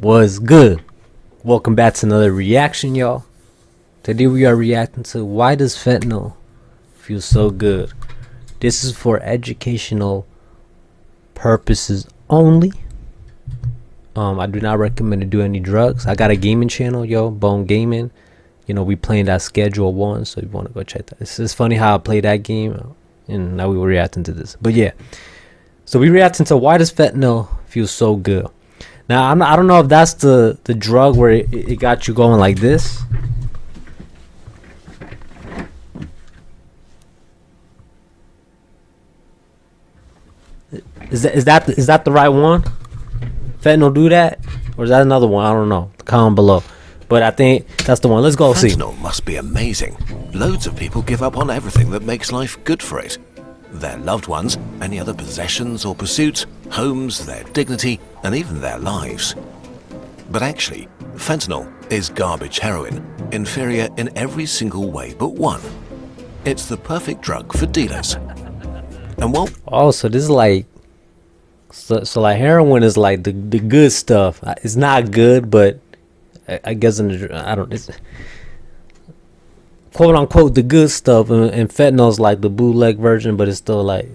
Was good. Welcome back to another reaction, y'all. Today we are reacting to why does fentanyl feel so good. This is for educational purposes only. I do not recommend to do any drugs. I got a gaming channel, yo, Bone Gaming. You know, we playing that Schedule 1, so you want to go check that. It's funny how I play that game, and now we were reacting to this. But yeah, so we reacting to why does fentanyl feel so good. Now I don't know if that's the drug where it got you going like this. Is that the right one? Fentanyl do that, or is that another one? I don't know. Comment below. But I think that's the one. Let's go see. Fentanyl must be amazing. Loads of people give up on everything that makes life good for it. Their loved ones, any other possessions or pursuits, homes, their dignity, and even their lives. But actually, fentanyl is garbage heroin, inferior in every single way but one. It's the perfect drug for dealers. And while so this is like so like heroin is like the good stuff. It's not good, but I guess it's quote unquote the good stuff, and fentanyl's like the bootleg version, but it's still like.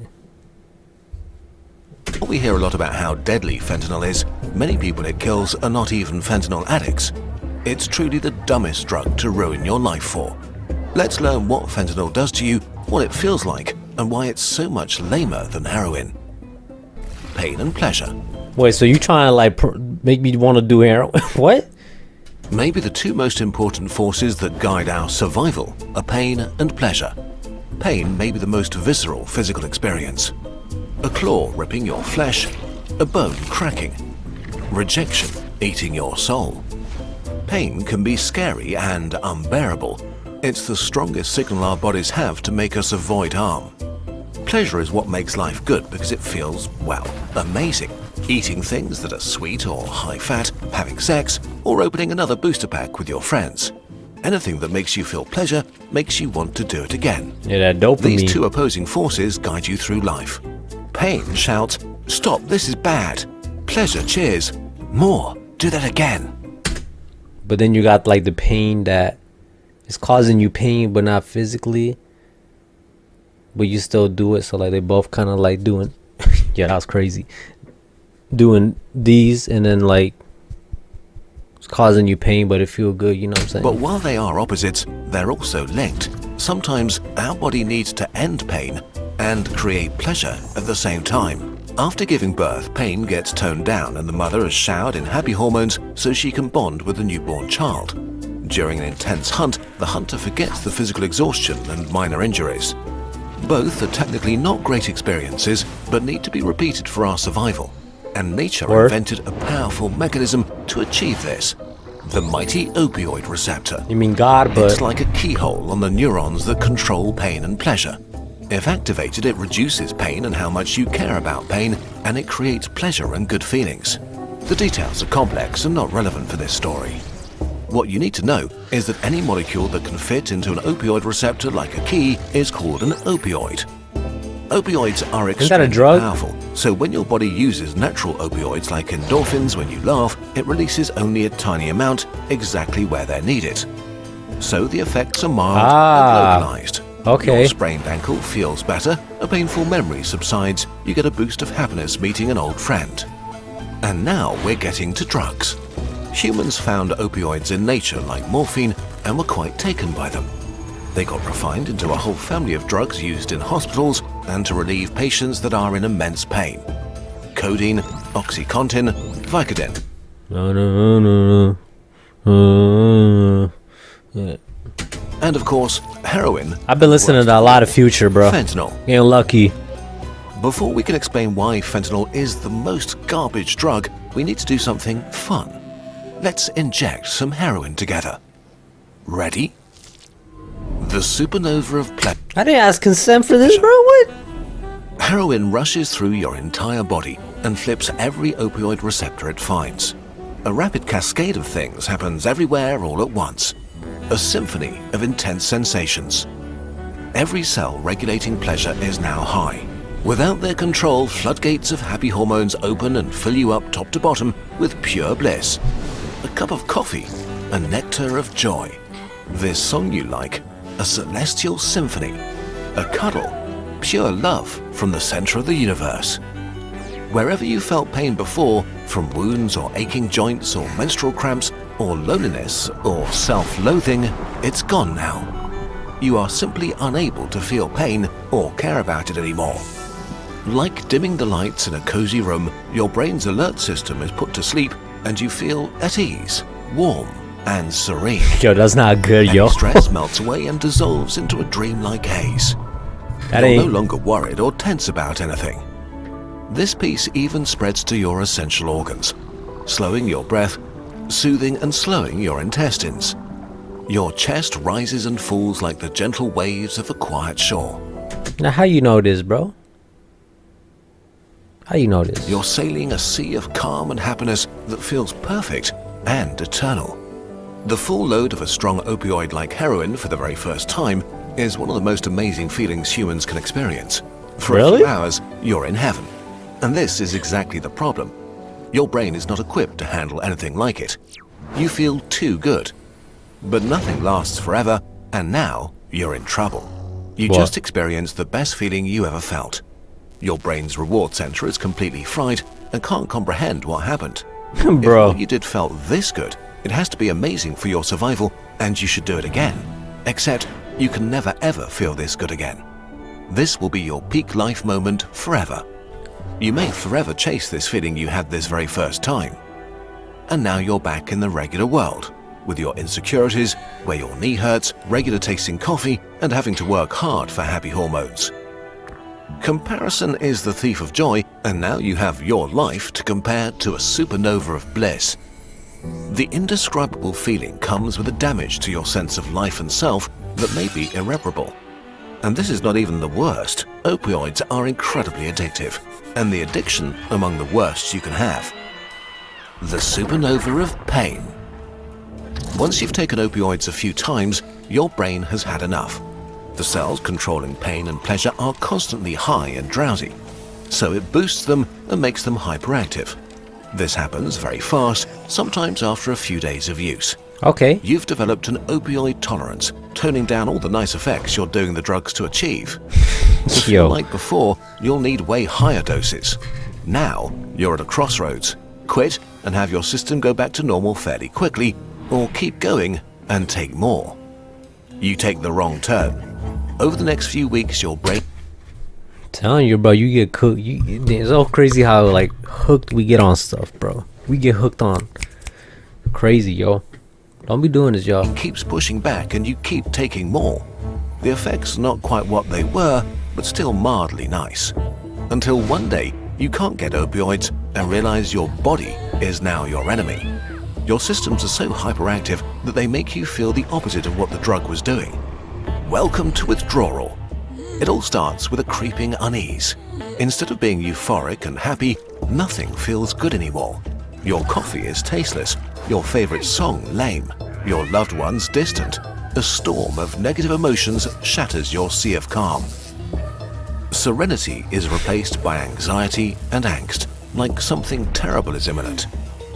We hear a lot about how deadly fentanyl is. Many people it kills are not even fentanyl addicts. It's truly the dumbest drug to ruin your life for. Let's learn what fentanyl does to you, what it feels like, and why it's so much lamer than heroin. Pain and pleasure. Wait, so you trying to like make me want to do heroin? What? Maybe the two most important forces that guide our survival are pain and pleasure. Pain may be the most visceral physical experience. A claw ripping your flesh, a bone cracking, rejection eating your soul. Pain can be scary and unbearable. It's the strongest signal our bodies have to make us avoid harm. Pleasure is what makes life good because it feels, well, amazing. Eating things that are sweet or high fat, having sex, or opening another booster pack with your friends. Anything that makes you feel pleasure makes you want to do it again. Yeah, that dopamine. These two opposing forces guide you through life. Pain shouts, "Stop, this is bad." Pleasure cheers, "More, do that again." But then you got like the pain that is causing you pain, but not physically. But you still do it, so like they both kind of like doing. Yeah, that was crazy. Doing these and then like it's causing you pain, but it feel good. You know what I'm saying? But while they are opposites, they're also linked. Sometimes our body needs to end pain and create pleasure at the same time. After giving birth, pain gets toned down and the mother is showered in happy hormones so she can bond with the newborn child. During an intense hunt, the hunter forgets the physical exhaustion and minor injuries. Both are technically not great experiences, but need to be repeated for our survival. And nature invented a powerful mechanism to achieve this. The mighty opioid receptor. You mean God, but... It's like a keyhole on the neurons that control pain and pleasure. If activated, it reduces pain and how much you care about pain, and it creates pleasure and good feelings. The details are complex and not relevant for this story. What you need to know is that any molecule that can fit into an opioid receptor like a key is called an opioid. Opioids are extremely powerful, so when your body uses natural opioids like endorphins when you laugh, it releases only a tiny amount exactly where they're needed. So the effects are mild and localized. Okay. Your sprained ankle feels better, a painful memory subsides, you get a boost of happiness meeting an old friend. And now we're getting to drugs. Humans found opioids in nature like morphine and were quite taken by them. They got refined into a whole family of drugs used in hospitals and to relieve patients that are in immense pain. Codeine, OxyContin, Vicodin. And of course, heroin. I've been listening to a lot of Future, bro. Fentanyl. Getting lucky. Before we can explain why fentanyl is the most garbage drug, we need to do something fun. Let's inject some heroin together. Ready? The supernova of pleasure. I didn't ask consent for this, bro. What? Heroin rushes through your entire body and flips every opioid receptor it finds. A rapid cascade of things happens everywhere all at once. A symphony of intense sensations. Every cell regulating pleasure is now high. Without their control, floodgates of happy hormones open and fill you up top to bottom with pure bliss. A cup of coffee, a nectar of joy. This song you like, a celestial symphony. A cuddle, pure love from the center of the universe. Wherever you felt pain before, from wounds or aching joints or menstrual cramps or loneliness or self-loathing, it's gone now. You are simply unable to feel pain or care about it anymore. Like dimming the lights in a cozy room, your brain's alert system is put to sleep and you feel at ease, warm and serene. Yo, that's not good, yo. Any stress melts away and dissolves into a dreamlike haze. That You're no ain't... longer worried or tense about anything. This peace even spreads to your essential organs, slowing your breath, soothing and slowing your intestines. Your chest rises and falls like the gentle waves of a quiet shore. Now, how you know this, bro? How you know this? You're sailing a sea of calm and happiness that feels perfect and eternal. The full load of a strong opioid like heroin for the very first time is one of the most amazing feelings humans can experience. For a Really? few hours, you're in heaven. And this is exactly the problem. Your brain is not equipped to handle anything like it. You feel too good. But nothing lasts forever, and now you're in trouble. You What? just experienced the best feeling you ever felt. Your brain's reward center is completely fried and can't comprehend what happened. If Bro. what you did felt this good, it has to be amazing for your survival and you should do it again. Except you can never ever feel this good again. This will be your peak life moment forever. You may forever chase this feeling you had this very first time. And now you're back in the regular world, with your insecurities, where your knee hurts, regular tasting coffee, and having to work hard for happy hormones. Comparison is the thief of joy, and now you have your life to compare to a supernova of bliss. The indescribable feeling comes with a damage to your sense of life and self that may be irreparable. And this is not even the worst. Opioids are incredibly addictive, and the addiction among the worst you can have. The supernova of pain. Once you've taken opioids a few times, your brain has had enough. The cells controlling pain and pleasure are constantly high and drowsy, so it boosts them and makes them hyperactive. This happens very fast, sometimes after a few days of use. Okay. You've developed an opioid tolerance, toning down all the nice effects you're doing the drugs to achieve. To feel Yo. like before, you'll need way higher doses. Now, you're at a crossroads. Quit and have your system go back to normal fairly quickly, or keep going and take more. You take the wrong turn. Over the next few weeks, your brain Telling you, bro, you get cooked. It's so crazy how like hooked we get on stuff, bro. We get hooked on. Crazy, yo. Don't be doing this, y'all. keeps pushing back and you keep taking more. The effects are not quite what they were, but still mildly nice. Until one day, you can't get opioids and realize your body is now your enemy. Your systems are so hyperactive that they make you feel the opposite of what the drug was doing. Welcome to withdrawal. It all starts with a creeping unease. Instead of being euphoric and happy, nothing feels good anymore. Your coffee is tasteless, your favorite song lame, your loved ones distant. A storm of negative emotions shatters your sea of calm. Serenity is replaced by anxiety and angst, like something terrible is imminent.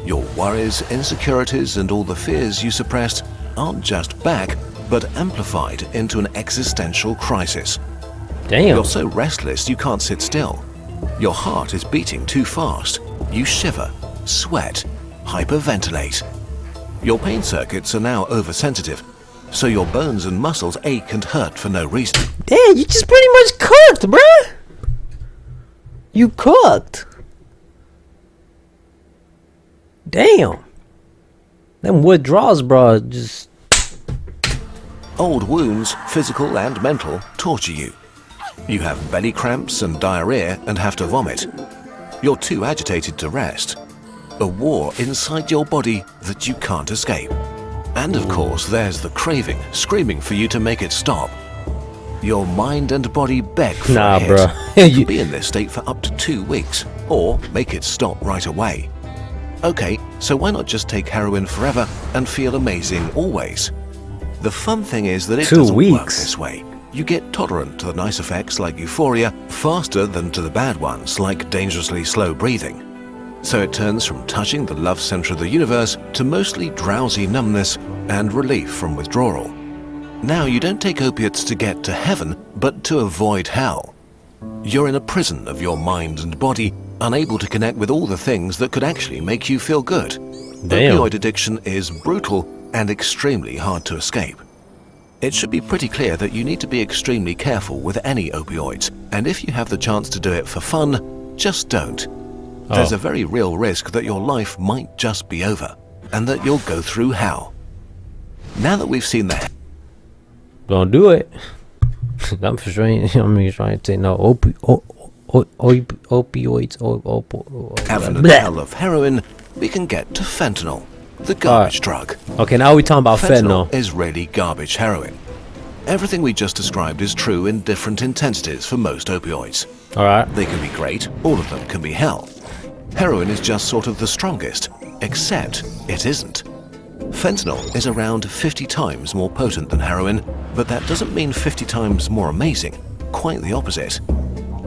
Your worries, insecurities, and all the fears you suppressed aren't just back, but amplified into an existential crisis. Damn. You're so restless you can't sit still. Your heart is beating too fast. You shiver, sweat, hyperventilate. Your pain circuits are now oversensitive, so your bones and muscles ache and hurt for no reason. Damn, you just pretty much cooked, bruh. You cooked. Damn. Them withdrawals, bro, just... Old wounds, physical and mental, torture you. You have belly cramps and diarrhea and have to vomit. You're too agitated to rest. A war inside your body that you can't escape. And of course, there's the craving, screaming for you to make it stop. Your mind and body beg for Nah, a hit. bro. You can be in this state for up to 2 weeks, or make it stop right away. Okay, so why not just take heroin forever and feel amazing always? The fun thing is that it 2 doesn't work weeks. this way. you get tolerant to the nice effects like euphoria faster than to the bad ones like dangerously slow breathing. So it turns from touching the love center of the universe to mostly drowsy numbness and relief from withdrawal. Now you don't take opiates to get to heaven, but to avoid hell. You're in a prison of your mind and body, unable to connect with all the things that could actually make you feel good. Damn. Opioid addiction is brutal and extremely hard to escape. It should be pretty clear that you need to be extremely careful with any opioids, and if you have the chance to do it for fun, just don't. There's a very real risk that your life might just be over, and that you'll go through hell. Now that we've seen the Don't do it. I'm for sure. I'm trying to say no opioids. heaven and hell of heroin, we can get to fentanyl, the garbage drug. Okay, now we're talking about fentanyl. Is really garbage heroin. Everything we just described is true in different intensities for most opioids. All right. They can be great, all of them can be hell. Heroin is just sort of the strongest, except it isn't. Fentanyl is around 50 times more potent than heroin, but that doesn't mean 50 times more amazing. Quite the opposite.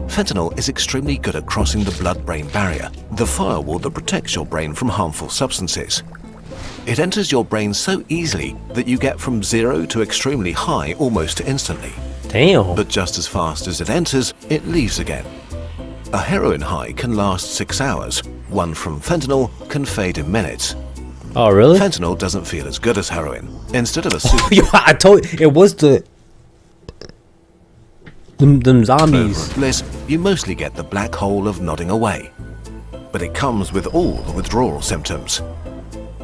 Fentanyl is extremely good at crossing the blood-brain barrier, the firewall that protects your brain from harmful substances. It enters your brain so easily that you get from 0 to extremely high almost instantly. Damn. But just as fast as it enters, it leaves again. A heroin high can last 6 hours. One from fentanyl can fade in minutes. Oh, really? Fentanyl doesn't feel as good as heroin. Instead of a super Yo, I told you, it was the them zombies. bliss, you mostly get the black hole of nodding away. But it comes with all the withdrawal symptoms.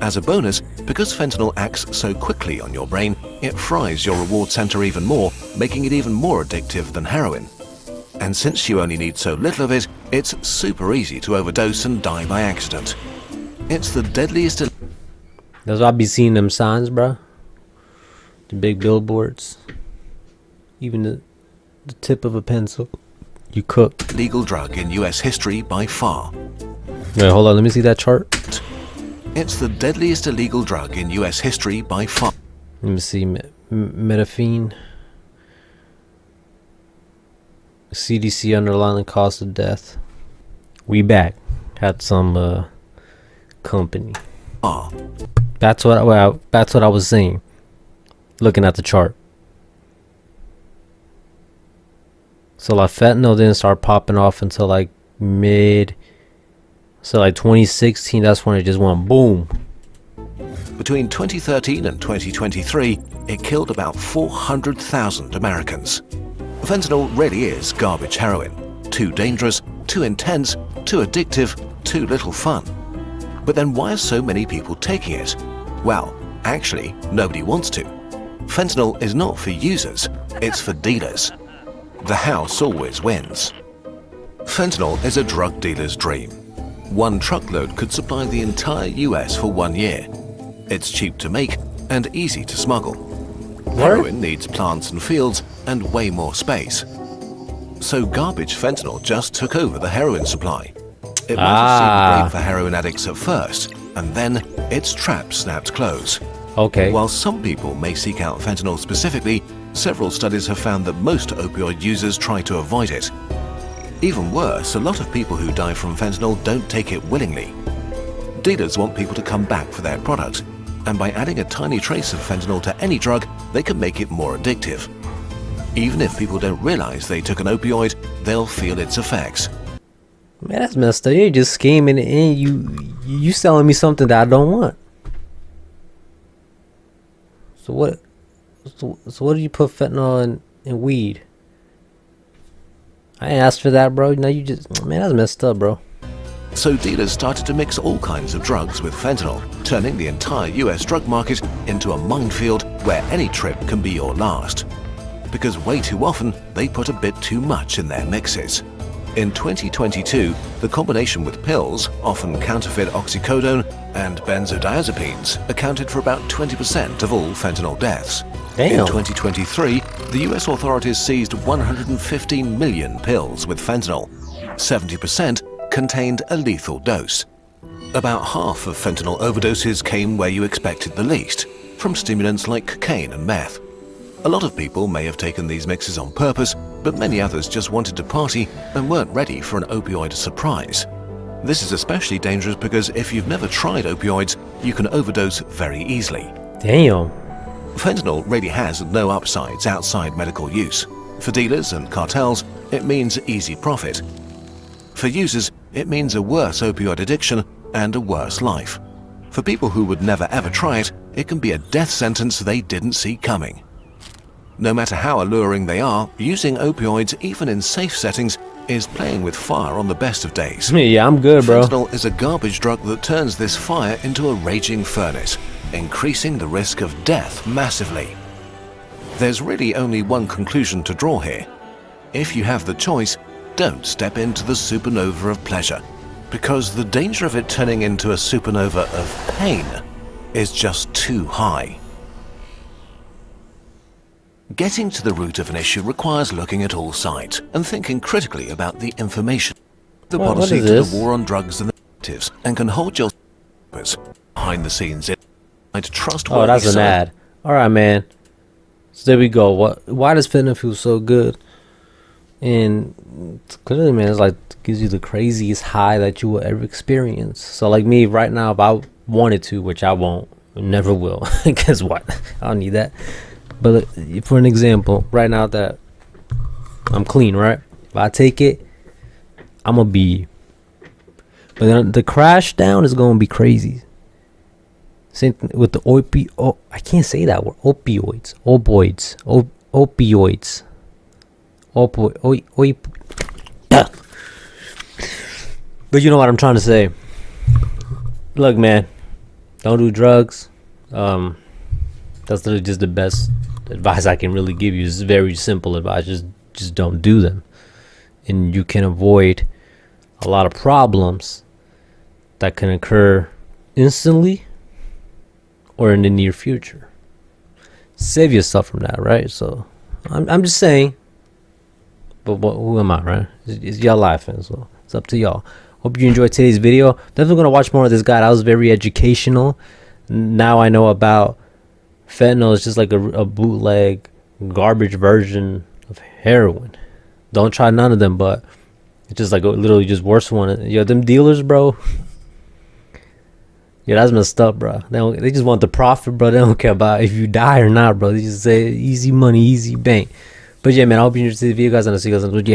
As a bonus, because fentanyl acts so quickly on your brain, it fries your reward center even more, making it even more addictive than heroin. And since you only need so little of it, it's super easy to overdose and die by accident. It's the deadliest. That's why I be seeing them signs, bro. The big billboards. Even the tip of a pencil. You cook. Legal drug in US history by far. Wait, hold on. Let me see that chart. It's the deadliest illegal drug in US history by far. Let me see. Metafine. CDC underlying the cause of death. We back. Had some company. That's what I was saying. Looking at the chart. So like fentanyl didn't start popping off until like so like 2016, that's when it just went boom. Between 2013 and 2023, it killed about 400,000 Americans. Fentanyl really is garbage heroin. Too dangerous, too intense, too addictive, too little fun. But then why are so many people taking it? Well, actually, nobody wants to. Fentanyl is not for users, it's for dealers. The house always wins. Fentanyl is a drug dealer's dream. One truckload could supply the entire US for 1 year. It's cheap to make and easy to smuggle. Heroin needs plants and fields and way more space. So garbage fentanyl just took over the heroin supply. It might have seemed great for heroin addicts at first, and then its trap snapped close. Okay. While some people may seek out fentanyl specifically, several studies have found that most opioid users try to avoid it. Even worse, a lot of people who die from fentanyl don't take it willingly. Dealers want people to come back for their product, and by adding a tiny trace of fentanyl to any drug, they can make it more addictive. Even if people don't realize they took an opioid, they'll feel its effects. Man, that's messed up. You're just scheming and you selling me something that I don't want. So what? So what do you put fentanyl in weed? I ain't asked for that, bro. Now you just, man, that's messed up, bro. So dealers started to mix all kinds of drugs with fentanyl, turning the entire US drug market into a minefield where any trip can be your last. Because way too often, they put a bit too much in their mixes. In 2022, the combination with pills, often counterfeit oxycodone and benzodiazepines, accounted for about 20% of all fentanyl deaths. Damn. In 2023, the US authorities seized 115 million pills with fentanyl. 70% contained a lethal dose. About half of fentanyl overdoses came where you expected the least, from stimulants like cocaine and meth. A lot of people may have taken these mixes on purpose, but many others just wanted to party and weren't ready for an opioid surprise. This is especially dangerous because if you've never tried opioids, you can overdose very easily. Damn. Fentanyl really has no upsides outside medical use. For dealers and cartels, it means easy profit. For users, it means a worse opioid addiction and a worse life. For people who would never ever try it, it can be a death sentence they didn't see coming. No matter how alluring they are, using opioids even in safe settings is playing with fire on the best of days. Yeah, I'm good, bro. Fentanyl is a garbage drug that turns this fire into a raging furnace, increasing the risk of death massively. There's really only one conclusion to draw here. If you have the choice, don't step into the supernova of pleasure, because the danger of it turning into a supernova of pain is just too high. Getting to the root of an issue requires looking at all sides and thinking critically about the information, the policy to the war on drugs and the narratives, and can hold your behind the scenes in trustworthy. Oh, that's an ad. All right, man. So there we go. Why does fentanyl feel so good? And clearly, man, it's like gives you the craziest high that you will ever experience. So like me right now, if I wanted to, which I won't, never will. Guess what? I don't need that. But for an example, right now that I'm clean, right? If I take it, I'm gonna be. But then the crash down is gonna be crazy. Same thing with the I can't say that word. Opioids. But you know what I'm trying to say. Look, man, don't do drugs. That's literally just the best advice I can really give you. It's very simple advice. Just don't do them, and you can avoid a lot of problems that can occur instantly or in the near future. Save yourself from that, right? So I'm just saying. But who am I, right? It's y'all laughing, so it's up to y'all. Hope you enjoyed today's video. Definitely gonna watch more of this guy. That was very educational. Now I know about fentanyl. Is just like a bootleg garbage version of heroin. Don't try none of them, but it's just like a literally just worse one. Yo, them dealers, bro. Yeah, that's messed up, bro. They just want the profit, bro. They don't care about if you die or not, bro. They just say easy money, easy bank. But yeah, man, I hope you enjoyed this video, guys, and I'll see you guys in the video.